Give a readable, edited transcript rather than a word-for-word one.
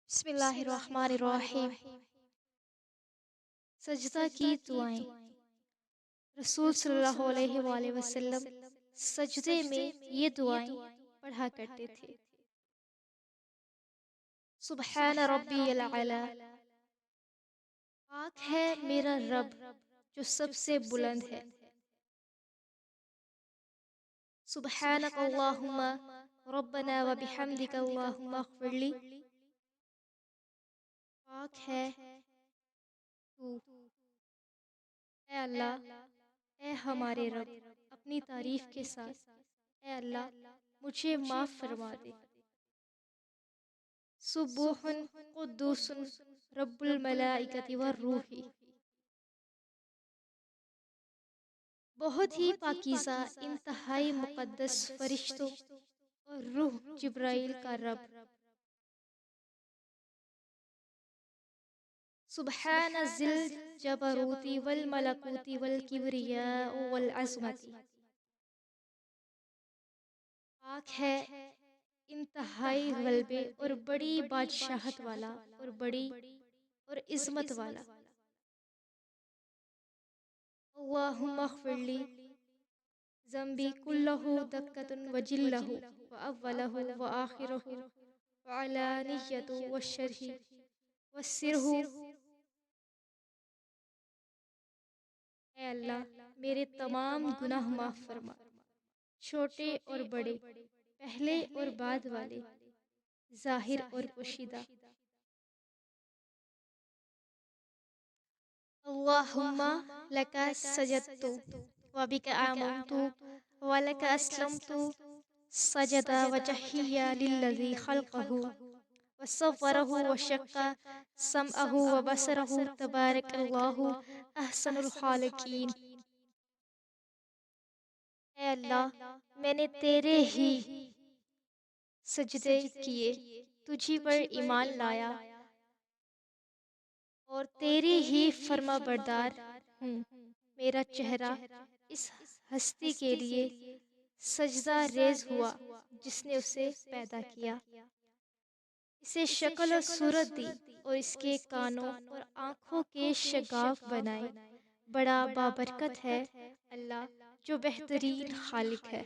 بسم اللہ الرحمن الرحیم۔ سجدہ کی دعائیں۔ رسول صلی اللہ علیہ وآلہ وسلم سجدے میں یہ دعائیں پڑھا کرتے تھے۔ سبحان ربی العلی، پاک ہے میرا رب جو سب سے بلند ہے۔ سبحانک اللہم ربنا و بحمدک اللہم اغفر لی، پاک ہے تو، اے اللہ، اے ہمارے رب، اپنی تعریف کے ساتھ اے اللہ مجھے معاف فرما دے۔ سبوح قدوس رب الملائکۃ والروح، بہت ہی پاکیزہ انتہائی مقدس فرشتوں اور روح جبرائیل کا رب۔ سبحان ذی الجبروت والملکوت والکبریاء والعظمت، پاک ہے انتہائی غلبے اور بڑی بادشاہت والا اور بڑی اور عظمت والا۔ اللہم اغفر لی ذنبی کلہ دقۃ وجلہ واولہ وآخرہ وعلانیۃ وسرہ وسرہ۔ اے اللہ میرے تمام گناہ معاف فرما، چھوٹے اور بڑے، پہلے اور بعد والے، ظاہر اور پوشیدہ۔ اللہم لک سجدت وبک آمنت ولک اسلمت، سجد وجہی للذی خلقہ وصورہ وشق سمعہ وبصرہ تبارک اللہ احسن الخالقین۔ اے اللہ میں نے تیرے ہی سجدے کیے، تجھی پر ایمان لایا اور تیری ہی فرما بردار ہوں۔ میرا چہرہ اس ہستی کے لیے سجدہ ریز ہوا جس نے اسے پیدا کیا، اسے شکل و صورت دی اور اس کے کانوں اور آنکھوں کے شگاف بنائے۔ بڑا بابرکت ہے اللہ جو بہترین خالق ہے۔